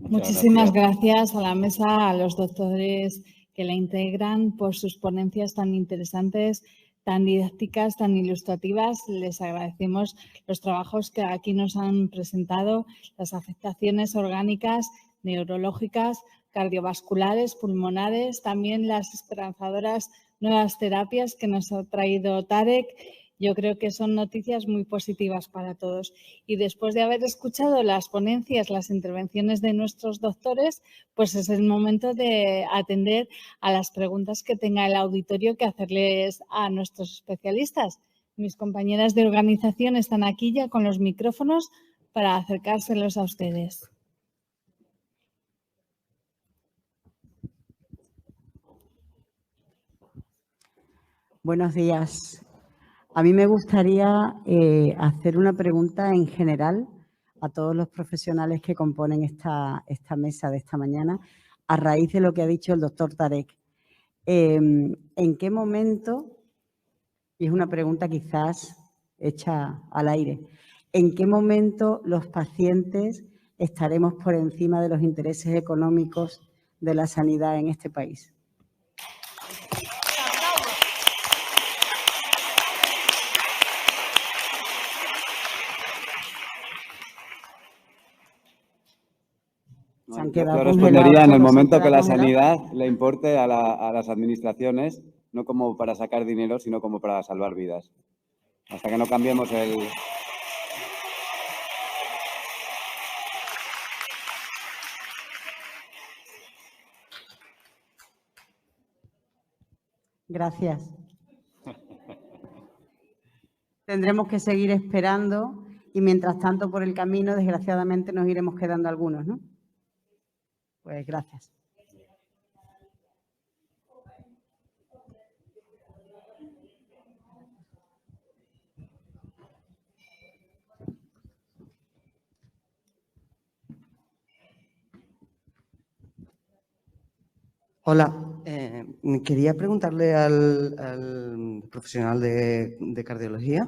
Muchísimas gracias a la mesa, a los doctores que la integran por sus ponencias tan interesantes, tan didácticas, tan ilustrativas. Les agradecemos los trabajos que aquí nos han presentado, las afectaciones orgánicas, neurológicas, cardiovasculares, pulmonares, también las esperanzadoras nuevas terapias que nos ha traído Tarek. Yo creo que son noticias muy positivas para todos. Y después de haber escuchado las ponencias, las intervenciones de nuestros doctores, pues es el momento de atender a las preguntas que tenga el auditorio que hacerles a nuestros especialistas. Mis compañeras de organización están aquí ya con los micrófonos para acercárselos a ustedes. Buenos días. A mí me gustaría hacer una pregunta en general a todos los profesionales que componen esta mesa de esta mañana, a raíz de lo que ha dicho el doctor Tarek. ¿En qué momento, y es una pregunta quizás hecha al aire, en qué momento los pacientes estaremos por encima de los intereses económicos de la sanidad en este país? Yo respondería en el momento que la sanidad le importe a las administraciones, no como para sacar dinero, sino como para salvar vidas. Hasta que no cambiemos el... Gracias. Tendremos que seguir esperando y mientras tanto por el camino, desgraciadamente, nos iremos quedando algunos, ¿no? Pues gracias. Hola, quería preguntarle al profesional de cardiología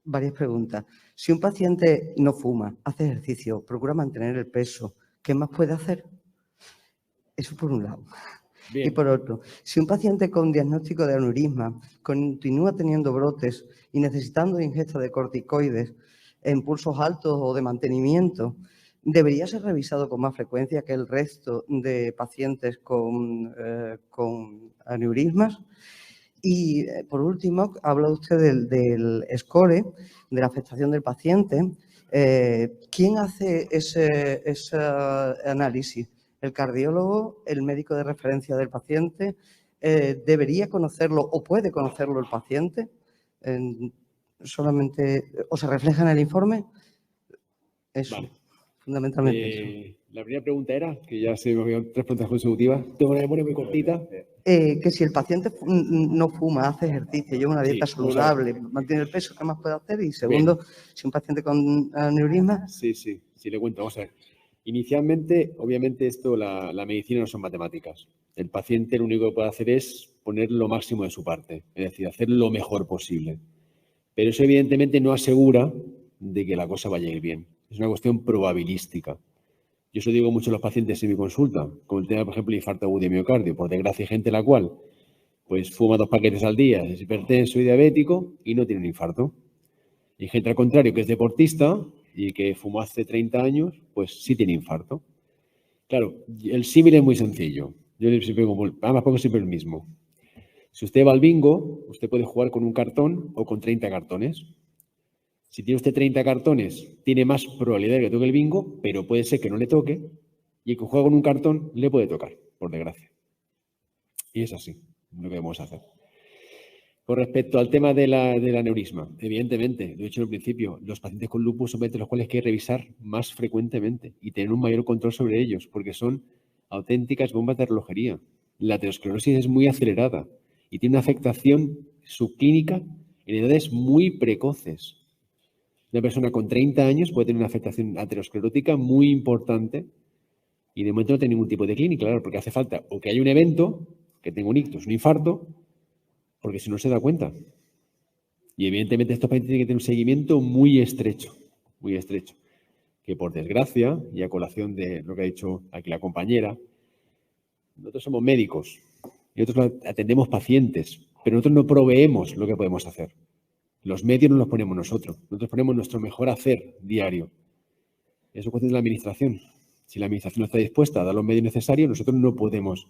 varias preguntas. Si un paciente no fuma, hace ejercicio, procura mantener el peso, ¿qué más puede hacer? Eso por un lado. Bien. Y por otro, si un paciente con diagnóstico de aneurisma continúa teniendo brotes y necesitando ingesta de corticoides en pulsos altos o de mantenimiento, ¿debería ser revisado con más frecuencia que el resto de pacientes con aneurismas? Y, por último, habla usted del score, de la afectación del paciente. ¿Quién hace ese análisis? ¿El cardiólogo, el médico de referencia del paciente? ¿Debería conocerlo o puede conocerlo el paciente? ¿Solamente o se refleja en el informe? Eso. Vale. Fundamentalmente eso. La primera pregunta era, que ya se me habían 3 preguntas consecutivas, tengo una memoria muy cortita. Que si el paciente no fuma, hace ejercicio, lleva una dieta saludable, mantiene el peso, ¿qué más puede hacer? Y segundo, bien, si un paciente con aneurisma... Sí, le cuento. Vamos a ver. Inicialmente, obviamente, la medicina no son matemáticas. El paciente lo único que puede hacer es poner lo máximo de su parte, es decir, hacer lo mejor posible. Pero eso, evidentemente, no asegura de que la cosa vaya a ir bien. Es una cuestión probabilística. Yo eso digo mucho a los pacientes en mi consulta, con el tema, por ejemplo, infarto agudo de miocardio. Por desgracia, hay gente la cual pues fuma 2 paquetes al día, es hipertenso y diabético y no tiene un infarto. Y gente al contrario, que es deportista y que fumó hace 30 años, pues sí tiene infarto. Claro, el símil es muy sencillo. Yo siempre pongo siempre el mismo. Si usted va al bingo, usted puede jugar con un cartón o con 30 cartones. Si tiene usted 30 cartones, tiene más probabilidad de que toque el bingo, pero puede ser que no le toque, y el que juega con un cartón le puede tocar, por desgracia. Y es así lo que debemos hacer. Con respecto al tema del aneurisma, evidentemente, lo he dicho al principio, los pacientes con lupus son los cuales hay que revisar más frecuentemente y tener un mayor control sobre ellos, porque son auténticas bombas de relojería. La aterosclerosis es muy acelerada y tiene una afectación subclínica en edades muy precoces. Una persona con 30 años puede tener una afectación aterosclerótica muy importante y de momento no tiene ningún tipo de clínica, claro, porque hace falta o que haya un evento, que tenga un ictus, un infarto, porque si no se da cuenta. Y evidentemente estos pacientes tienen que tener un seguimiento muy estrecho, muy estrecho. que por desgracia, y a colación de lo que ha dicho aquí la compañera, nosotros somos médicos y nosotros atendemos pacientes, pero nosotros no proveemos lo que podemos hacer. Los medios no los ponemos nosotros ponemos nuestro mejor hacer diario. Eso es cuestión de la administración. Si la administración no está dispuesta a dar los medios necesarios, nosotros no podemos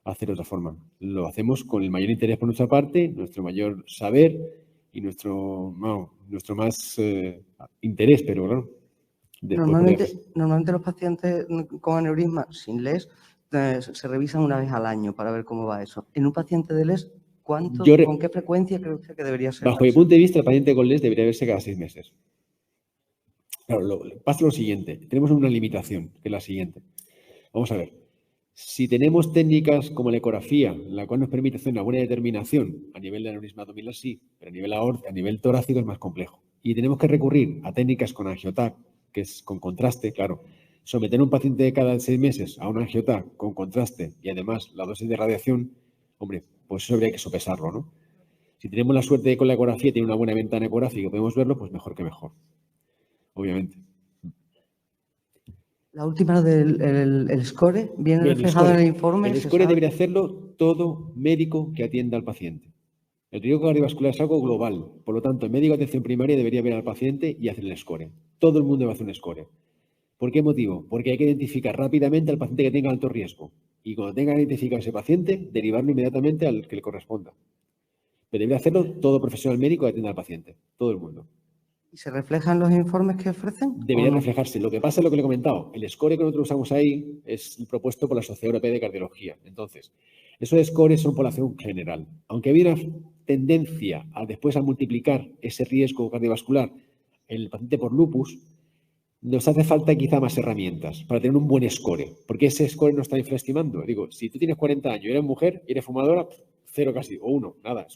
hacer de otra forma. Lo hacemos con el mayor interés por nuestra parte, nuestro mayor saber y nuestro más interés, pero claro. Normalmente los pacientes con aneurisma sin LES se revisan una vez al año para ver cómo va eso. En un paciente de LES, ¿con qué frecuencia cree usted que debería ser? Bajo mi punto de vista, el paciente con LES debería verse cada 6 meses. Claro, pasa lo siguiente. Tenemos una limitación, que es la siguiente. Vamos a ver. Si tenemos técnicas como la ecografía, la cual nos permite hacer una buena determinación a nivel de aneurisma abdominal, sí, pero a nivel torácico es más complejo. Y tenemos que recurrir a técnicas con angiotac, que es con contraste, claro. Someter a un paciente cada 6 meses a un angiotac con contraste y además la dosis de radiación, hombre, pues eso habría que sopesarlo, ¿no? Si tenemos la suerte de que con la ecografía tiene una buena ventana ecográfica y podemos verlo, pues mejor que mejor, obviamente. La última del score, ¿viene reflejado en el informe? El score debería hacerlo todo médico que atienda al paciente. El riesgo cardiovascular es algo global. Por lo tanto, el médico de atención primaria debería ver al paciente y hacer el score. Todo el mundo va a hacer un score. ¿Por qué motivo? Porque hay que identificar rápidamente al paciente que tenga alto riesgo. Y cuando tenga identificado a ese paciente, derivarlo inmediatamente al que le corresponda. Pero debería hacerlo todo profesional médico que atienda al paciente. Todo el mundo. ¿Y se reflejan los informes que ofrecen? Debería reflejarse. Lo que pasa es lo que le he comentado. El score que nosotros usamos ahí es el propuesto por la Sociedad Europea de Cardiología. Entonces, esos scores son población general. Aunque había una tendencia después a multiplicar ese riesgo cardiovascular en el paciente por lupus, nos hace falta quizá más herramientas para tener un buen score, porque ese score no está infraestimando. Digo, si tú tienes 40 años y eres mujer y eres fumadora, 0 casi, o 1, nada.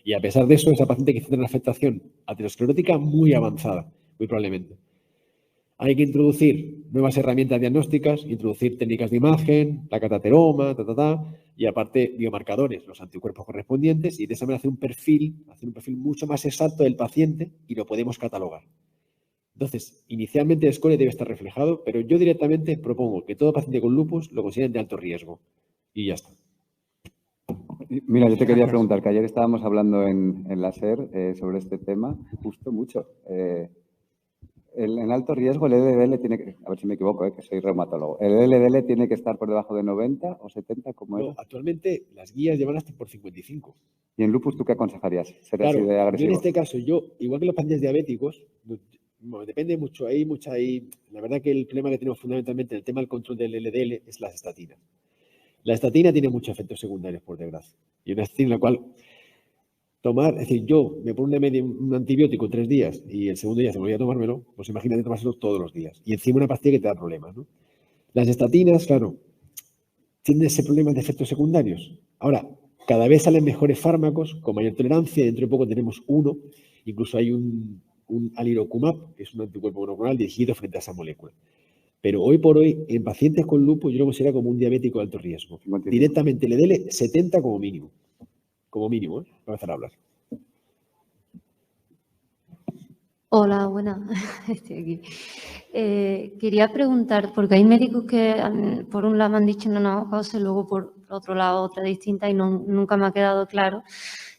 Y a pesar de eso, esa paciente quizá tiene una afectación aterosclerótica muy avanzada, muy probablemente. Hay que introducir nuevas herramientas diagnósticas, introducir técnicas de imagen, la catateroma, y aparte biomarcadores, los anticuerpos correspondientes, y de esa manera hacer un perfil mucho más exacto del paciente y lo podemos catalogar. Entonces, inicialmente el score debe estar reflejado, pero yo directamente propongo que todo paciente con lupus lo consideren de alto riesgo. Y ya está. Mira, yo te quería preguntar, que ayer estábamos hablando en la SER sobre este tema, justo mucho. En alto riesgo el LDL tiene que, a ver si me equivoco, que soy reumatólogo, ¿el LDL tiene que estar por debajo de 90 o 70 como era? Actualmente las guías llevan hasta por 55. ¿Y en lupus tú qué aconsejarías? ¿Ser así Claro, de agresivo? yo en este caso, igual que los pacientes diabéticos, depende mucho, la verdad que el problema que tenemos fundamentalmente en el tema del control del LDL es las estatinas. La estatina tiene muchos efectos secundarios, por desgracia. Y una estatina en la cual tomar, es decir, yo me pongo un antibiótico 3 días y el segundo día se me olvida tomármelo, pues imagínate tomárselo todos los días. Y encima una pastilla que te da problemas, ¿no? Las estatinas, claro, tienen ese problema de efectos secundarios. Ahora, cada vez salen mejores fármacos con mayor tolerancia. Dentro de poco tenemos uno, incluso hay un alirocumab, que es un anticuerpo monoclonal dirigido frente a esa molécula. Pero hoy por hoy, en pacientes con lupus, yo lo considero como un diabético de alto riesgo. 55. Directamente le dele 70 como mínimo. Como mínimo, para empezar a hablar. Hola, buenas. Estoy aquí. Quería preguntar, porque hay médicos que por un lado me han dicho una cosa y luego por otro lado otra distinta y nunca me ha quedado claro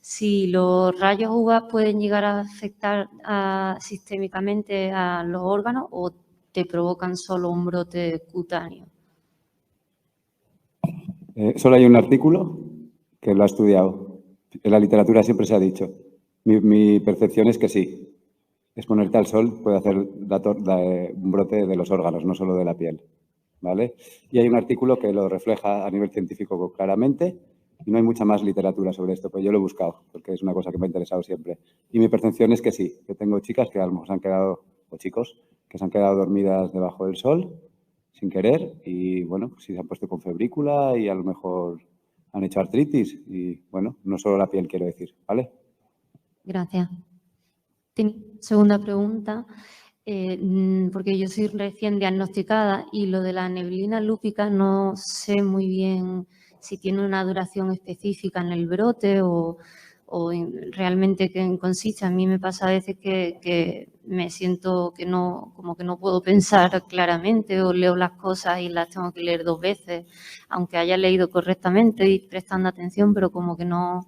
si los rayos UVA pueden llegar a afectar sistémicamente a los órganos o te provocan solo un brote cutáneo. Solo hay un artículo que lo ha estudiado. En la literatura siempre se ha dicho. Mi percepción es que sí. Exponerte al sol puede hacer un brote de los órganos, no solo de la piel, ¿vale? Y hay un artículo que lo refleja a nivel científico claramente y no hay mucha más literatura sobre esto, pero yo lo he buscado porque es una cosa que me ha interesado siempre. Y mi percepción es que sí, que tengo chicas que a lo mejor se han quedado, o chicos, que se han quedado dormidas debajo del sol sin querer y, bueno, pues sí se han puesto con febrícula y a lo mejor han hecho artritis y, bueno, no solo la piel, quiero decir, ¿vale? Gracias. Segunda pregunta, porque yo soy recién diagnosticada y lo de la neblina lúpica no sé muy bien si tiene una duración específica en el brote o realmente qué consiste. A mí me pasa a veces que me siento que no, como que no puedo pensar claramente, o leo las cosas y las tengo que leer 2 veces, aunque haya leído correctamente y prestando atención, pero como que no,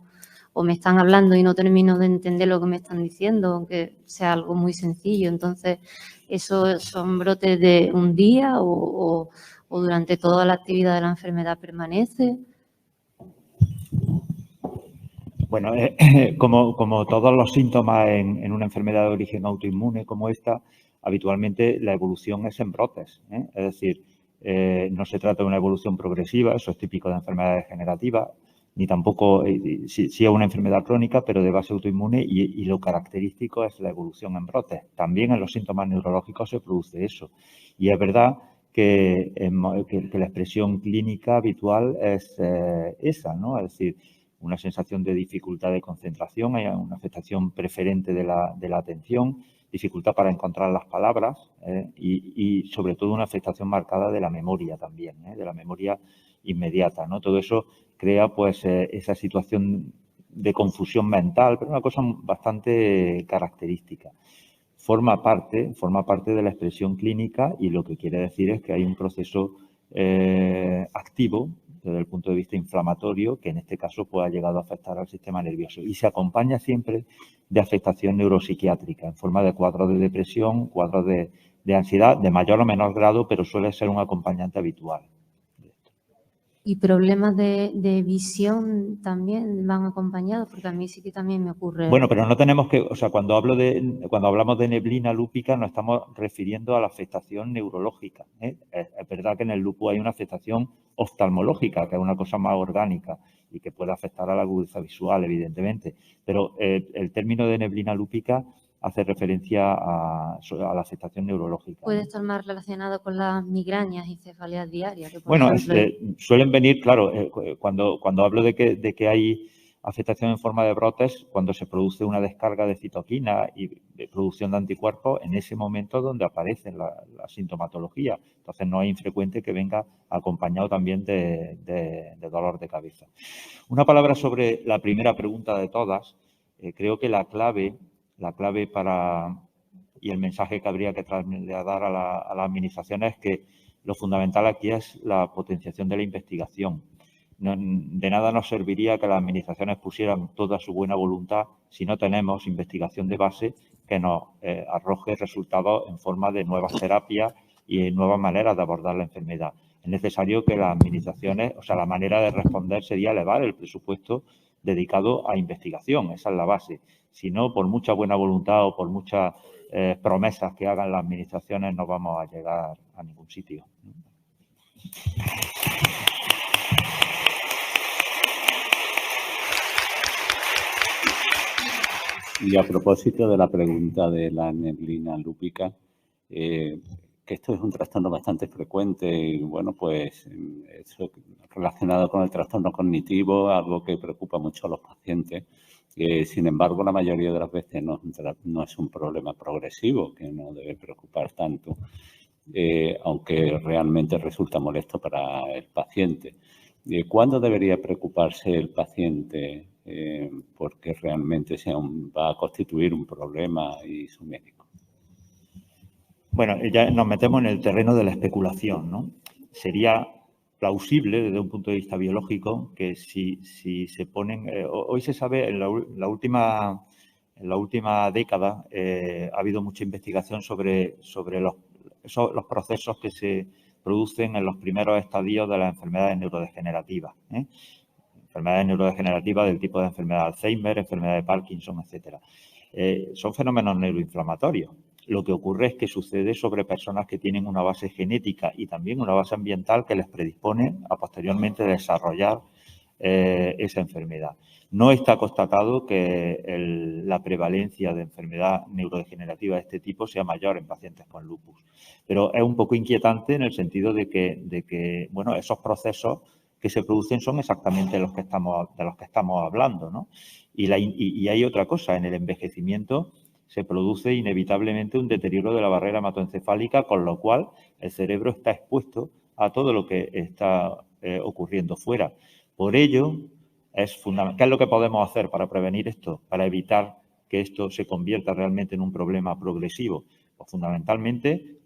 o me están hablando y no termino de entender lo que me están diciendo, aunque sea algo muy sencillo. Entonces, ¿esos son brotes de un día o durante toda la actividad de la enfermedad permanece? Bueno, como todos los síntomas en una enfermedad de origen autoinmune como esta, habitualmente la evolución es en brotes, ¿eh? Es decir, no se trata de una evolución progresiva, eso es típico de enfermedades degenerativas, ni tampoco, sí es una enfermedad crónica, pero de base autoinmune, y lo característico es la evolución en brotes. También en los síntomas neurológicos se produce eso. Y es verdad que la expresión clínica habitual es esa, ¿no? Es decir, una sensación de dificultad de concentración, hay una afectación preferente de la atención, dificultad para encontrar las palabras y sobre todo una afectación marcada de la memoria también, de la memoria inmediata, ¿no? Todo eso crea pues esa situación de confusión mental, pero una cosa bastante característica. Forma parte de la expresión clínica, y lo que quiere decir es que hay un proceso activo desde el punto de vista inflamatorio, que en este caso pues, ha llegado a afectar al sistema nervioso. Y se acompaña siempre de afectación neuropsiquiátrica en forma de cuadros de depresión, cuadros de ansiedad, de mayor o menor grado, pero suele ser un acompañante habitual. ¿Y problemas de visión también van acompañados? Porque a mí sí que también me ocurre. Bueno, pero no tenemos que, o sea, cuando hablamos de neblina lúpica nos estamos refiriendo a la afectación neurológica, ¿eh? Es verdad que en el lupus hay una afectación oftalmológica, que es una cosa más orgánica y que puede afectar a la agudeza visual, evidentemente. Pero el término de neblina lúpica hace referencia a la afectación neurológica. ¿Puede estar más relacionado con las migrañas y cefaleas diarias? Que bueno, suelen venir, claro, cuando hablo de que hay afectación en forma de brotes, cuando se produce una descarga de citoquina y de producción de anticuerpos, en ese momento donde aparece la sintomatología. Entonces, no es infrecuente que venga acompañado también de dolor de cabeza. Una palabra sobre la primera pregunta de todas. Creo que la clave para, y el mensaje que habría que trasladar a la administración es que lo fundamental aquí es la potenciación de la investigación. De nada nos serviría que las administraciones pusieran toda su buena voluntad si no tenemos investigación de base que nos arroje resultados en forma de nuevas terapias y nuevas maneras de abordar la enfermedad. Es necesario que las administraciones, o sea, la manera de responder sería elevar el presupuesto dedicado a investigación, esa es la base. Si no, por mucha buena voluntad o por muchas promesas que hagan las administraciones, no vamos a llegar a ningún sitio. Y a propósito de la pregunta de la neblina lúpica, que esto es un trastorno bastante frecuente y, bueno, pues eso relacionado con el trastorno cognitivo, algo que preocupa mucho a los pacientes. Sin embargo, la mayoría de las veces no es un problema progresivo que no debe preocupar tanto, aunque realmente resulta molesto para el paciente. ¿Cuándo debería preocuparse el paciente porque realmente va a constituir un problema y su médico? Bueno, ya nos metemos en el terreno de la especulación, ¿no? Sería plausible desde un punto de vista biológico que si se ponen... hoy se sabe, en la última década ha habido mucha investigación sobre los procesos que se producen en los primeros estadios de las enfermedades neurodegenerativas, ¿eh? Enfermedades neurodegenerativas del tipo de enfermedad de Alzheimer, enfermedad de Parkinson, etc. Son fenómenos neuroinflamatorios. Lo que ocurre es que sucede sobre personas que tienen una base genética y también una base ambiental que les predispone a posteriormente desarrollar esa enfermedad. No está constatado que la prevalencia de enfermedad neurodegenerativa de este tipo sea mayor en pacientes con lupus. Pero es un poco inquietante en el sentido de que bueno, esos procesos que se producen son exactamente de los que estamos hablando, ¿no? Y hay otra cosa, en el envejecimiento se produce inevitablemente un deterioro de la barrera hematoencefálica, con lo cual el cerebro está expuesto a todo lo que está ocurriendo fuera. Por ello, es fundamental. ¿Qué es lo que podemos hacer para prevenir esto? Para evitar que esto se convierta realmente en un problema progresivo. Pues fundamentalmente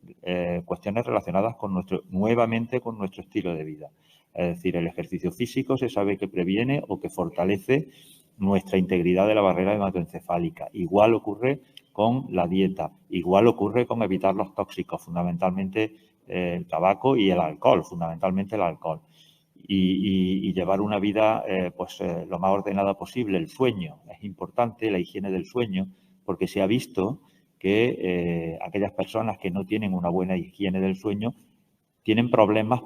cuestiones relacionadas con nuevamente con nuestro estilo de vida. Es decir, el ejercicio físico se sabe que previene o que fortalece nuestra integridad de la barrera hematoencefálica. Igual ocurre con la dieta, igual ocurre con evitar los tóxicos, fundamentalmente el tabaco y el alcohol, fundamentalmente el alcohol. Y llevar una vida lo más ordenada posible. El sueño es importante, la higiene del sueño, porque se ha visto que aquellas personas que no tienen una buena higiene del sueño tienen problemas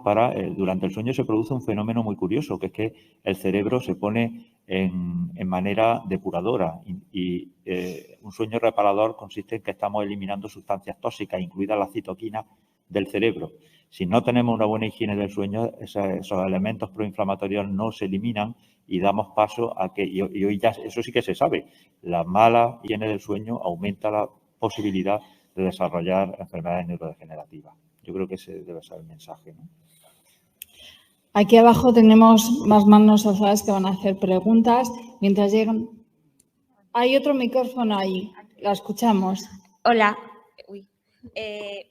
durante el sueño se produce un fenómeno muy curioso, que es que el cerebro se pone en manera depuradora y un sueño reparador consiste en que estamos eliminando sustancias tóxicas, incluidas las citoquinas del cerebro. Si no tenemos una buena higiene del sueño, esos elementos proinflamatorios no se eliminan y damos paso a que, y hoy ya eso sí que se sabe, la mala higiene del sueño aumenta la posibilidad de desarrollar enfermedades neurodegenerativas. Yo creo que ese debe ser el mensaje, ¿no? Aquí abajo tenemos más manos alzadas que van a hacer preguntas. Mientras llegan... Hay otro micrófono ahí, la escuchamos. Hola.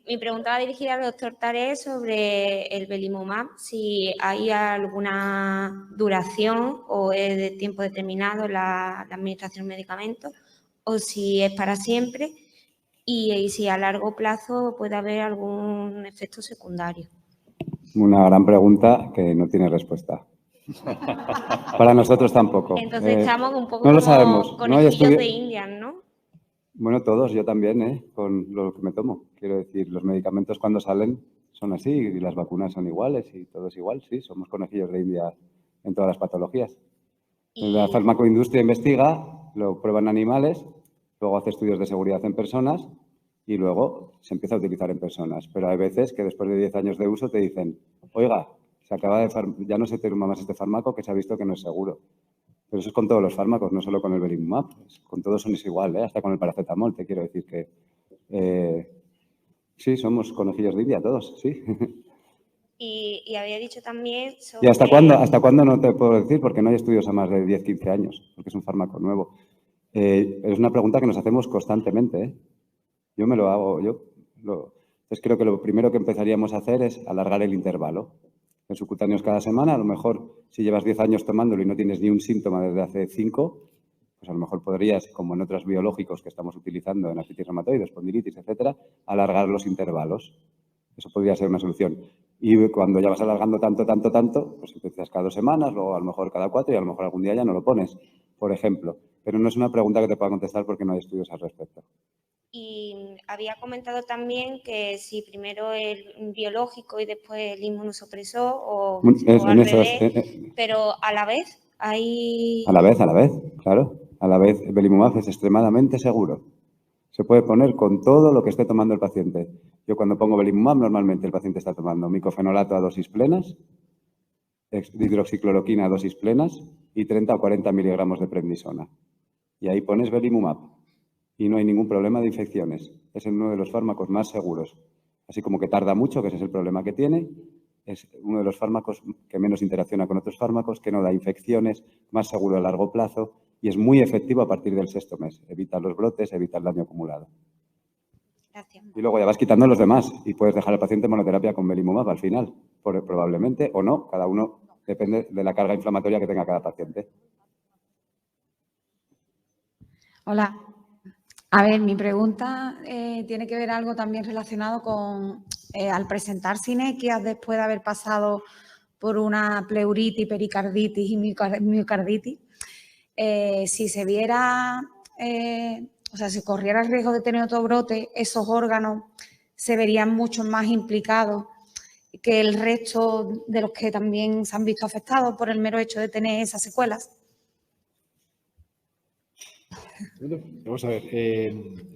Mi pregunta va dirigida al doctor Tarés sobre el belimumab, si hay alguna duración o es de tiempo determinado la administración de medicamentos o si es para siempre y si a largo plazo puede haber algún efecto secundario. Una gran pregunta que no tiene respuesta. Para nosotros tampoco. Entonces estamos un poco no lo como sabemos. conejillos de Indias, ¿no? Bueno, todos, yo también, con lo que me tomo. Quiero decir, los medicamentos cuando salen son así y las vacunas son iguales y todo es igual, sí, somos conejillos de India en todas las patologías. La farmacoindustria investiga, lo prueban en animales, luego hace estudios de seguridad en personas y luego se empieza a utilizar en personas. Pero hay veces que después de 10 años de uso te dicen, oiga, ya no se toma más este fármaco que se ha visto que no es seguro. Pero eso es con todos los fármacos, no solo con el belimumab. Con todos son igual, hasta con el paracetamol. Te quiero decir que sí, somos conejillos de India todos, sí. Y había dicho también sobre... ¿Y hasta cuándo no te puedo decir? Porque no hay estudios a más de 10, 15 años, porque es un fármaco nuevo. Es una pregunta que nos hacemos constantemente, Yo me lo hago, entonces creo que lo primero que empezaríamos a hacer es alargar el intervalo. En subcutáneos cada semana, a lo mejor si llevas 10 años tomándolo y no tienes ni un síntoma desde hace 5, pues a lo mejor podrías, como en otros biológicos que estamos utilizando en artritis reumatoide, espondilitis, etcétera, alargar los intervalos. Eso podría ser una solución. Y cuando ya vas alargando tanto, pues empiezas cada 2 semanas, luego a lo mejor cada 4 y a lo mejor algún día ya no lo pones, por ejemplo. Pero no es una pregunta que te pueda contestar porque no hay estudios al respecto. Y había comentado también que si primero el biológico y después el inmunosupresor o al revés, pero a la vez hay... A la vez, claro. A la vez, el belimumab es extremadamente seguro. Se puede poner con todo lo que esté tomando el paciente. Yo cuando pongo belimumab, normalmente el paciente está tomando micofenolato a dosis plenas, hidroxicloroquina a dosis plenas y 30 o 40 miligramos de prednisona. Y ahí pones belimumab. Y no hay ningún problema de infecciones. Es uno de los fármacos más seguros. Así como que tarda mucho, que ese es el problema que tiene, es uno de los fármacos que menos interacciona con otros fármacos, que no da infecciones, más seguro a largo plazo y es muy efectivo a partir del 6º mes. Evita los brotes, evita el daño acumulado. Gracias. Y luego ya vas quitando los demás y puedes dejar al paciente monoterapia con belimumab al final, probablemente, o no. Cada uno depende de la carga inflamatoria que tenga cada paciente. Hola. A ver, mi pregunta tiene que ver algo también relacionado con al presentar sinequias después de haber pasado por una pleuritis, pericarditis y miocarditis, si se viera, si corriera el riesgo de tener otro brote, esos órganos se verían mucho más implicados que el resto de los que también se han visto afectados por el mero hecho de tener esas secuelas. Bueno, vamos a ver.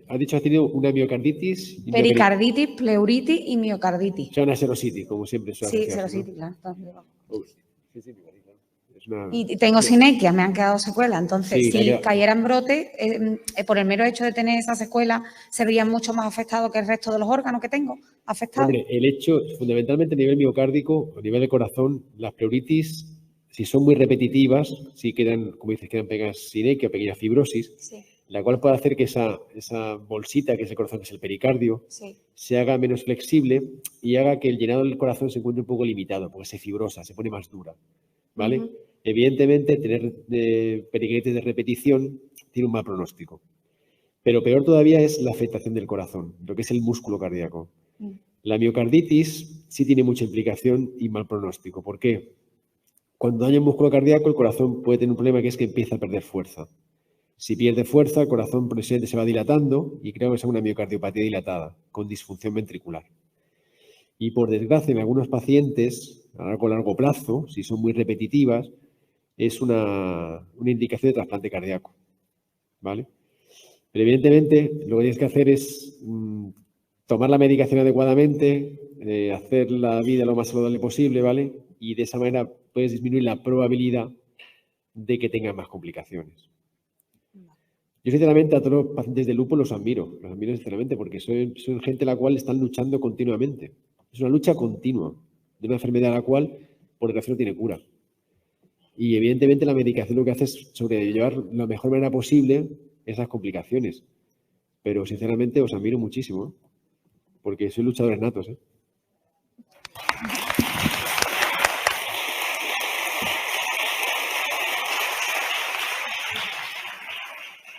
Has dicho que has tenido una miocarditis. Pericarditis, pleuritis y miocarditis. O sea, una serositis, como siempre. Sí, serositis, claro. Es una... Y tengo sinequias, me han quedado secuelas. Entonces, si cayeran brotes, por el mero hecho de tener esa secuela, se verían mucho más afectados que el resto de los órganos que tengo afectados. Hombre, el hecho, fundamentalmente a nivel miocárdico, a nivel de corazón, las pleuritis Si son muy repetitivas, sí quedan, como dices, quedan pequeñas sinequias, pequeña fibrosis, Sí, la cual puede hacer que esa bolsita, que es el corazón, que es el pericardio, sí. se haga menos flexible y haga que el llenado del corazón se encuentre un poco limitado, porque se fibrosa, se pone más dura, ¿vale? Ujú. Evidentemente, tener pericarditis de repetición tiene un mal pronóstico. Pero peor todavía es la afectación del corazón, lo que es el músculo cardíaco. Mm. La miocarditis sí tiene mucha implicación y mal pronóstico. ¿Por qué? Cuando daña el músculo cardíaco, el corazón puede tener un problema que es que empieza a perder fuerza. Si pierde fuerza, el corazón progresivamente se va dilatando y creo que es una miocardiopatía dilatada, con disfunción ventricular. Y por desgracia, en algunos pacientes, a largo plazo, si son muy repetitivas, es una indicación de trasplante cardíaco, ¿vale? Pero evidentemente lo que tienes que hacer es tomar la medicación adecuadamente, hacer la vida lo más saludable posible, ¿vale? Y de esa manera puedes disminuir la probabilidad de que tengan más complicaciones. Yo sinceramente a todos los pacientes de lupus los admiro sinceramente porque son gente la cual están luchando continuamente. Es una lucha continua de una enfermedad a la cual por desgracia no tiene cura. Y evidentemente la medicación lo que hace es sobrellevar la mejor manera posible esas complicaciones. Pero sinceramente os admiro muchísimo, ¿eh? Porque sois luchadores natos, ¿eh?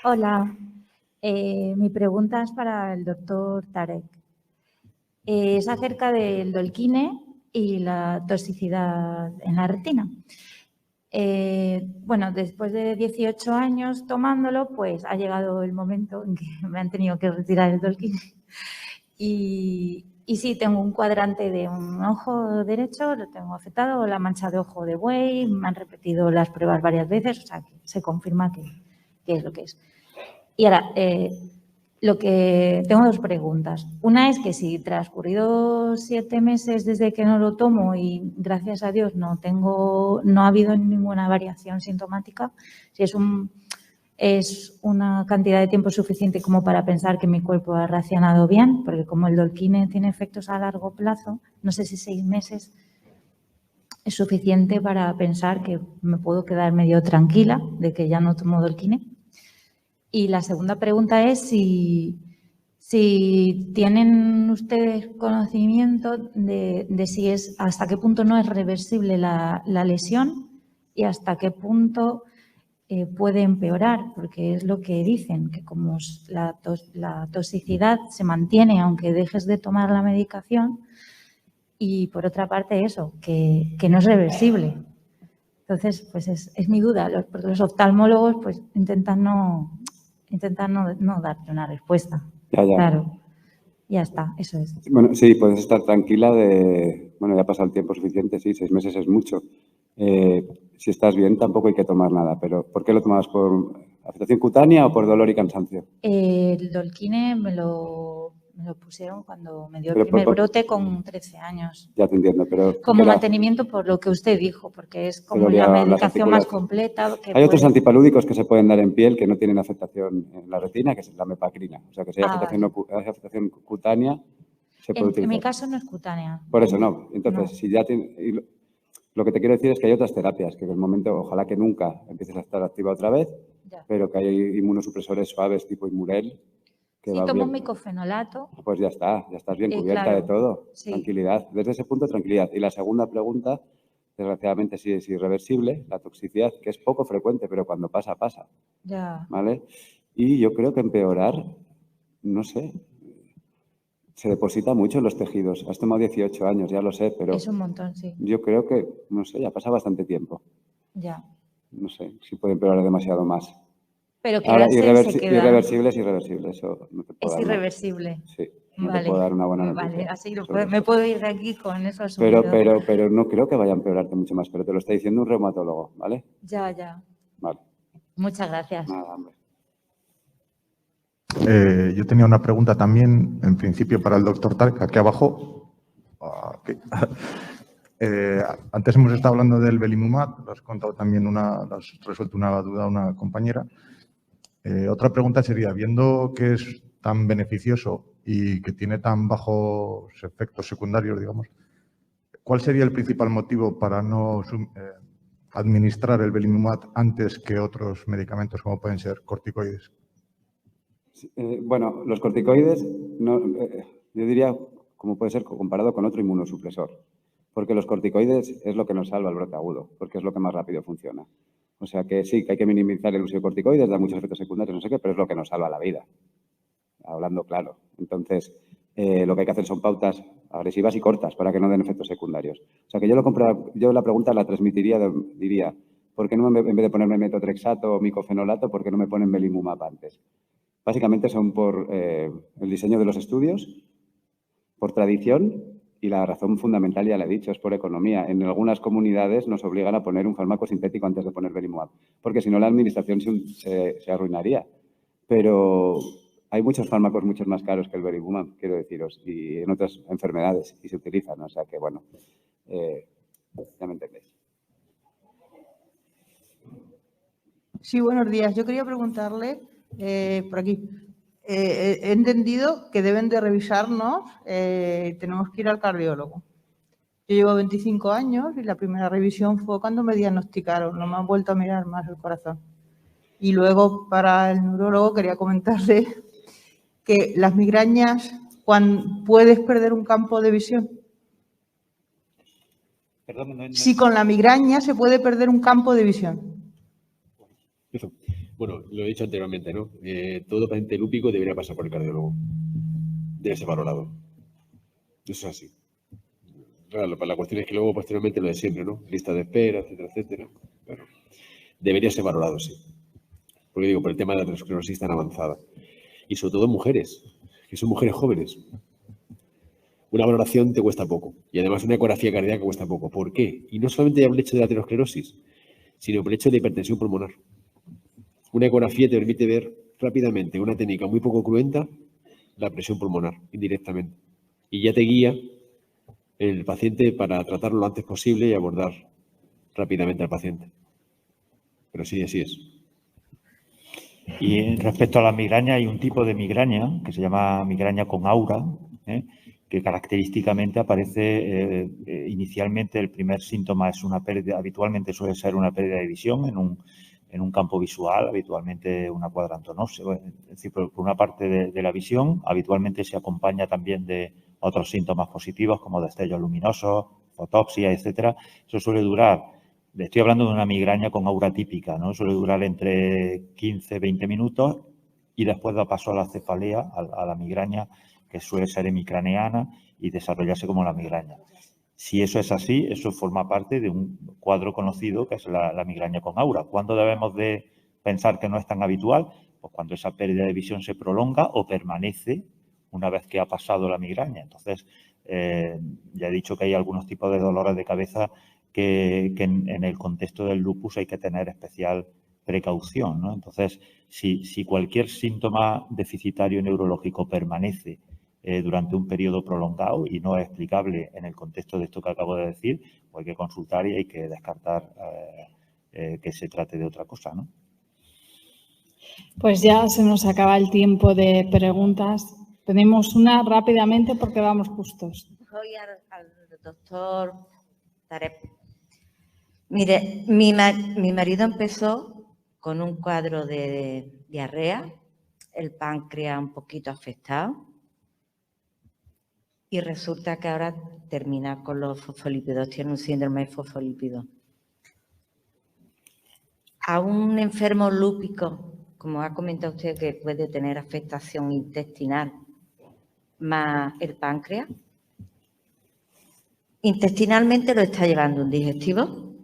Hola, mi pregunta es para el doctor Tarek. Es acerca del Dolquine y la toxicidad en la retina. Bueno, después de 18 años tomándolo, pues ha llegado el momento en que me han tenido que retirar el Dolquine. Y sí, tengo un cuadrante de un ojo derecho, lo tengo afectado, la mancha de ojo de buey, me han repetido las pruebas varias veces, o sea, que se confirma que es lo que es. Y ahora, tengo dos preguntas. Una es que si transcurridos 7 meses desde que no lo tomo y gracias a Dios no ha habido ninguna variación sintomática, si es una cantidad de tiempo suficiente como para pensar que mi cuerpo ha reaccionado bien, porque como el Dolquine tiene efectos a largo plazo, no sé si 6 meses es suficiente para pensar que me puedo quedar medio tranquila de que ya no tomo Dolquine. Y la segunda pregunta es si tienen ustedes conocimiento de si hasta qué punto no es reversible la lesión y hasta qué punto puede empeorar, porque es lo que dicen, que como la toxicidad se mantiene aunque dejes de tomar la medicación y por otra parte eso, que no es reversible. Entonces, pues es mi duda, porque los oftalmólogos pues intentan no darte una respuesta. Ya. Claro, ya está, eso es. Bueno, sí, puedes estar tranquila bueno, ya ha pasado el tiempo suficiente, sí, 6 meses es mucho. Si estás bien, tampoco hay que tomar nada, pero ¿por qué lo tomabas? ¿Por afectación cutánea o por dolor y cansancio? El Dolquine me lo pusieron cuando me dio el primer brote con 13 años. Ya te entiendo, pero... Como mantenimiento por lo que usted dijo, porque es como la medicación más completa. Hay otros antipalúdicos que se pueden dar en piel que no tienen afectación en la retina, que es la mepacrina. O sea, que si hay afectación cutánea, se puede utilizar. En mi caso no es cutánea. Por eso no. Entonces, si ya tiene... Lo que te quiero decir es que hay otras terapias que en el momento, ojalá que nunca empieces a estar activa otra vez, pero que hay inmunosupresores suaves tipo Imurel. Si tomo micofenolato. Pues ya estás bien cubierta de todo. Sí. Tranquilidad. Desde ese punto, tranquilidad. Y la segunda pregunta, desgraciadamente sí es irreversible, la toxicidad, que es poco frecuente, pero cuando pasa, pasa. Ya. ¿Vale? Y yo creo que empeorar, no sé, se deposita mucho en los tejidos. Has tomado 18 años, ya lo sé, pero... Es un montón, sí. Yo creo que, no sé, ya pasa bastante tiempo. Ya. No sé si puede empeorar demasiado más. Pero ahora, irreversible es irreversible, eso no te puedo dar. Es irreversible. Sí, no te puedo dar una buena noticia. Vale, así me puedo ir de aquí con eso asumido. Pero no creo que vaya a empeorarte mucho más, pero te lo está diciendo un reumatólogo, ¿vale? Ya. Vale. Muchas gracias. Nada, hombre. Yo tenía una pregunta también, en principio, para el doctor Tarek, aquí abajo. Aquí. Antes hemos estado hablando del belimumab, lo has contado también lo has resuelto una duda a una compañera. Otra pregunta sería, viendo que es tan beneficioso y que tiene tan bajos efectos secundarios, digamos, ¿cuál sería el principal motivo para no administrar el belimumab antes que otros medicamentos como pueden ser corticoides? Bueno, los corticoides, yo diría, como puede ser comparado con otro inmunosupresor, porque los corticoides es lo que nos salva el brote agudo, porque es lo que más rápido funciona. O sea que sí, que hay que minimizar el uso de corticoides, da muchos efectos secundarios, no sé qué, pero es lo que nos salva la vida, hablando claro. Entonces, lo que hay que hacer son pautas agresivas y cortas para que no den efectos secundarios. O sea que yo la pregunta la transmitiría, diría, ¿por qué no en vez de ponerme metotrexato o micofenolato, por qué no me ponen belimumab antes? Básicamente son por el diseño de los estudios, por tradición y la razón fundamental ya la he dicho, es por economía. En algunas comunidades nos obligan a poner un fármaco sintético antes de poner belimumab, porque si no la administración se arruinaría. Pero hay muchos fármacos mucho más caros que el belimumab, quiero deciros, y en otras enfermedades y se utilizan. O sea que, bueno, ya me entendéis. Sí, buenos días. Yo quería preguntarle, por aquí, he entendido que deben de revisarnos, tenemos que ir al cardiólogo. Yo llevo 25 años y la primera revisión fue cuando me diagnosticaron, no me han vuelto a mirar más el corazón. Y luego, para el neurólogo, quería comentarle que las migrañas, puedes perder un campo de visión. Perdón, Si con la migraña se puede perder un campo de visión. Eso. Bueno, lo he dicho anteriormente, ¿no? Todo paciente lúpico debería pasar por el cardiólogo. Debe ser valorado. Eso es así. Claro, la cuestión es que luego, posteriormente, lo de siempre, ¿no? Lista de espera, etcétera, etcétera. Bueno, debería ser valorado, sí. Porque digo, por el tema de la aterosclerosis tan avanzada. Y sobre todo en mujeres, que son mujeres jóvenes. Una valoración te cuesta poco. Y además una ecografía cardíaca cuesta poco. ¿Por qué? Y no solamente por el hecho de la aterosclerosis, sino por el hecho de la hipertensión pulmonar. Una ecografía te permite ver rápidamente, una técnica muy poco cruenta, la presión pulmonar, indirectamente. Y ya te guía el paciente para tratarlo lo antes posible y abordar rápidamente al paciente. Pero sí, así es. Y respecto a la migraña, hay un tipo de migraña que se llama migraña con aura, que característicamente aparece inicialmente. El primer síntoma es una pérdida, habitualmente suele ser una pérdida de visión en un campo visual, habitualmente una cuadrantonosis, es decir, por una parte de la visión, habitualmente se acompaña también de otros síntomas positivos como destellos luminosos, fotopsia, etcétera. Eso suele durar, estoy hablando de una migraña con aura típica, ¿no? Suele durar entre 15-20 minutos y después da paso a la cefalea, a la migraña, que suele ser hemicraneana y desarrollarse como la migraña. Si eso es así, eso forma parte de un cuadro conocido que es la migraña con aura. ¿Cuándo debemos de pensar que no es tan habitual? Pues cuando esa pérdida de visión se prolonga o permanece una vez que ha pasado la migraña. Entonces, ya he dicho que hay algunos tipos de dolores de cabeza que en el contexto del lupus hay que tener especial precaución, ¿no? Entonces, si cualquier síntoma deficitario neurológico permanece durante un periodo prolongado y no es explicable en el contexto de esto que acabo de decir, pues hay que consultar y hay que descartar que se trate de otra cosa, ¿no? Pues ya se nos acaba el tiempo de preguntas. Tenemos una rápidamente porque vamos justos. Voy al doctor Tarek. Mire, mi marido empezó con un cuadro de diarrea, el páncreas un poquito afectado, y resulta que ahora termina con los fosfolípidos, tiene un síndrome de fosfolípidos. A un enfermo lúpico, como ha comentado usted, que puede tener afectación intestinal más el páncreas, intestinalmente lo está llevando un digestivo,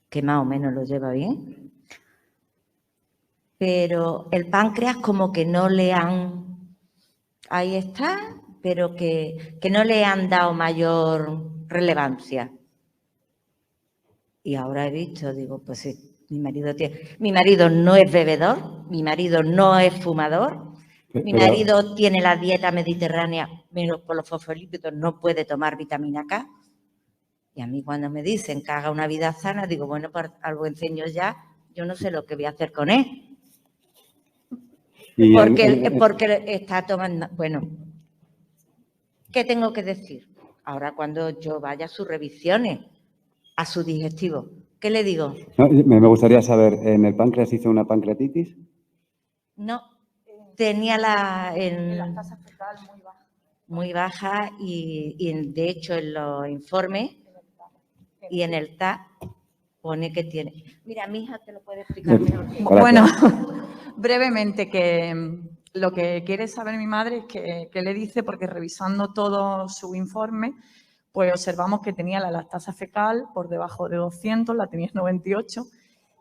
que más o menos lo lleva bien, pero el páncreas como que no le han... Ahí está, pero que no le han dado mayor relevancia. Y ahora he visto, digo, pues sí, mi marido no es bebedor, mi marido no es fumador, mi marido tiene la dieta mediterránea, menos por los fosfolípidos, no puede tomar vitamina K. Y a mí cuando me dicen que haga una vida sana, digo, bueno, pues algo enseño ya, yo no sé lo que voy a hacer con él. Porque está tomando... Bueno, ¿qué tengo que decir? Ahora cuando yo vaya a sus revisiones, a su digestivo, ¿Qué le digo? No, me gustaría saber, ¿en el páncreas hizo una pancreatitis? No, tenía la tasa fecal muy baja y de hecho en los informes y en el TAC pone que tiene. Mira, mi hija te lo puede explicar mejor. Bueno, brevemente, que lo que quiere saber mi madre es que le dice, porque revisando todo su informe, pues observamos que tenía la lactasa fecal por debajo de 200, la tenía en 98,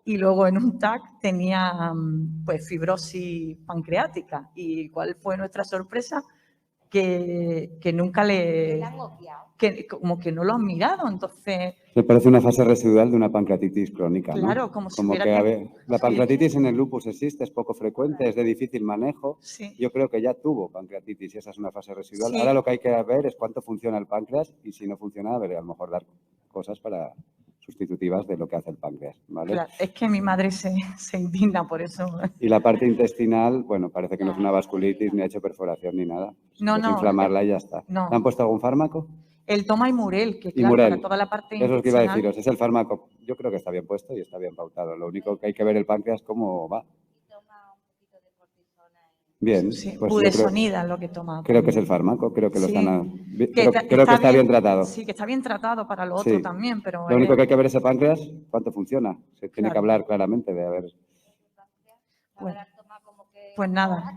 y luego en un TAC tenía pues fibrosis pancreática. ¿Y cuál fue nuestra sorpresa? Que nunca como que no lo han mirado, entonces... Me parece una fase residual de una pancreatitis crónica, ¿no? Claro, como si hubiera la pancreatitis en el lupus existe, es poco frecuente, es de difícil manejo. Sí. Yo creo que ya tuvo pancreatitis y esa es una fase residual. Sí. Ahora lo que hay que ver es cuánto funciona el páncreas y si no funciona, a lo mejor dar cosas para sustitutivas de lo que hace el páncreas, ¿vale? Claro, es que mi madre se indigna por eso. Y la parte intestinal, bueno, parece que no es una vasculitis, ni ha hecho perforación ni nada. No, Es no. inflamarla y ya está. No. ¿Le han puesto algún fármaco? El toma Imurel, que claro, Imurel. para toda la parte Eso es lo que iba a intestinal... deciros, es el fármaco. Yo creo que está bien puesto y está bien pautado. Lo único que hay que ver el páncreas cómo va. Bien. Sí, pues budesonida lo que toma. Creo que es el fármaco, creo que lo Sí. creo que está bien tratado. Sí, que está bien tratado para lo otro Sí. también, pero... Lo único que hay que ver es el páncreas, cuánto funciona. Se tiene Claro. que hablar claramente de a ver. Pues nada.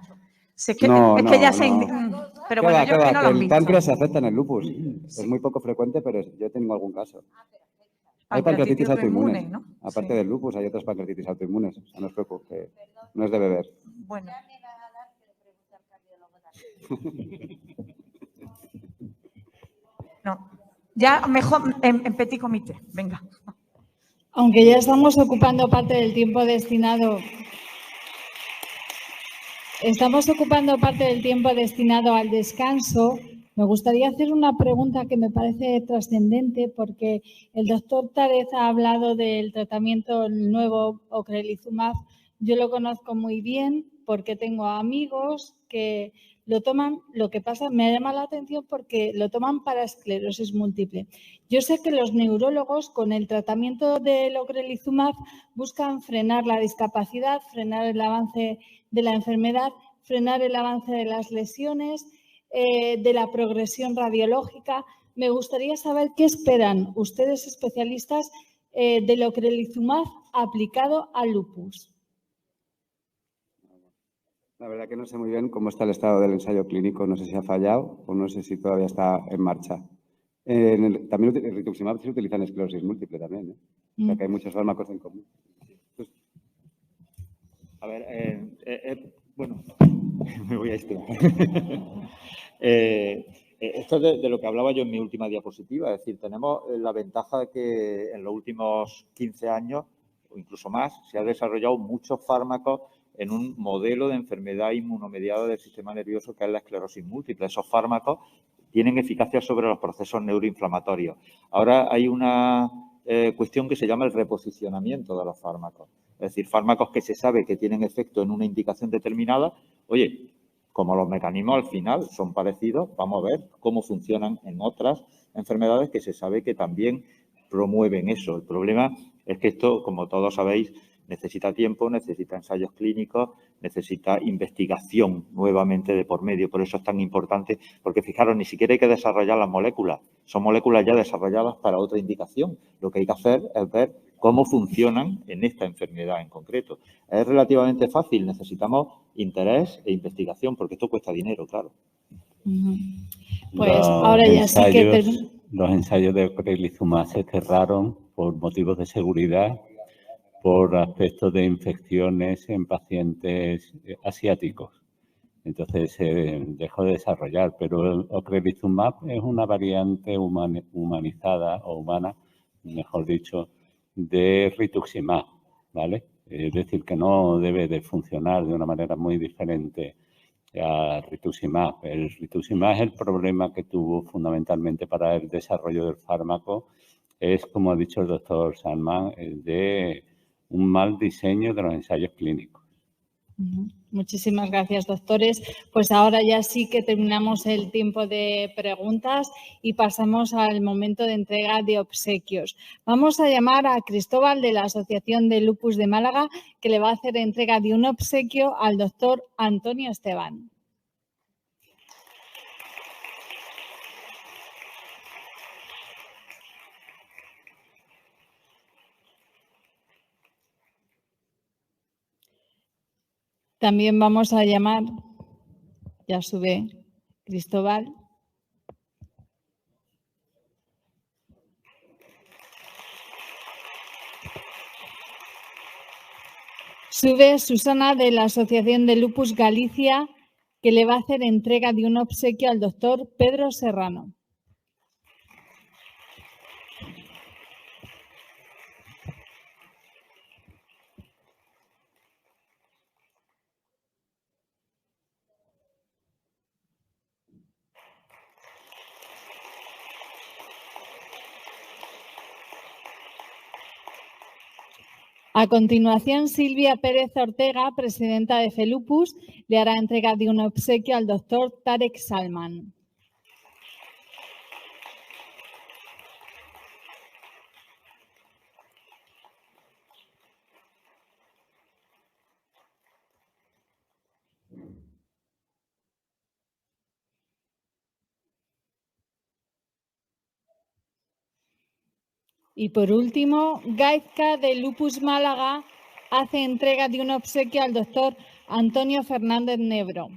Si es que, No, es que no, ya no. se indigna. Pero ¿Qué bueno, va, yo qué va? que no lo Que han el visto. páncreas se afecta en el lupus. Es muy poco frecuente, pero yo tengo algún caso. Hay pancreatitis autoinmunes. ¿no? Aparte del lupus, hay otras pancreatitis autoinmunes. O sea, no os preocupéis, no es de beber. Bueno. No. Ya mejor en petit comité. Venga. Aunque ya estamos ocupando parte del tiempo destinado al descanso, me gustaría hacer una pregunta que me parece trascendente porque el doctor Tárez ha hablado del tratamiento nuevo ocrelizumab. Yo lo conozco muy bien porque tengo amigos que lo toman, lo que pasa, me llama la atención porque lo toman para esclerosis múltiple. Yo sé que los neurólogos con el tratamiento del ocrelizumab buscan frenar la discapacidad, frenar el avance de la enfermedad, frenar el avance de las lesiones, de la progresión radiológica. Me gustaría saber qué esperan ustedes especialistas del ocrelizumab aplicado al lupus. La verdad que no sé muy bien cómo está el estado del ensayo clínico. No sé si ha fallado o no sé si todavía está en marcha. También el rituximab se utiliza en esclerosis múltiple también, ¿eh? O sea que hay muchos fármacos en común. Pues, a ver, bueno, me voy a estirar. Esto es de lo que hablaba yo en mi última diapositiva. Es decir, tenemos la ventaja de que en los últimos 15 años, o incluso más, se han desarrollado muchos fármacos en un modelo de enfermedad inmunomediada del sistema nervioso que es la esclerosis múltiple. Esos fármacos tienen eficacia sobre los procesos neuroinflamatorios. Ahora hay una cuestión que se llama el reposicionamiento de los fármacos. Es decir, fármacos que se sabe que tienen efecto en una indicación determinada. Oye, como los mecanismos al final son parecidos, vamos a ver cómo funcionan en otras enfermedades que se sabe que también promueven eso. El problema es que esto, como todos sabéis, necesita tiempo, necesita ensayos clínicos, necesita investigación nuevamente de por medio. Por eso es tan importante, porque fijaros, ni siquiera hay que desarrollar las moléculas. Son moléculas ya desarrolladas para otra indicación. Lo que hay que hacer es ver cómo funcionan en esta enfermedad en concreto. Es relativamente fácil, necesitamos interés e investigación, porque esto cuesta dinero, claro. Pues ahora ya sí que... Los ensayos de ocrelizumab se cerraron por motivos de seguridad, por aspectos de infecciones en pacientes asiáticos. Entonces se dejó de desarrollar, pero el ocrelizumab es una variante humanizada o humana, mejor dicho, de rituximab, ¿vale? Es decir, que no debe de funcionar de una manera muy diferente a rituximab. El rituximab es el problema que tuvo fundamentalmente para el desarrollo del fármaco. Es, como ha dicho el doctor Sandman, de un mal diseño de los ensayos clínicos. Muchísimas gracias, doctores. Pues ahora ya sí que terminamos el tiempo de preguntas y pasamos al momento de entrega de obsequios. Vamos a llamar a Cristóbal de la Asociación de Lupus de Málaga, que le va a hacer entrega de un obsequio al doctor Antonio Esteban. También vamos a llamar, ya sube Cristóbal. Sube Susana de la Asociación de Lupus Galicia, que le va a hacer entrega de un obsequio al doctor Pedro Serrano. A continuación, Silvia Pérez Ortega, presidenta de FELUPUS, le hará entrega de un obsequio al doctor Tarek Salman. Y por último, Gaizka de Lupus Málaga hace entrega de un obsequio al doctor Antonio Fernández Nebro.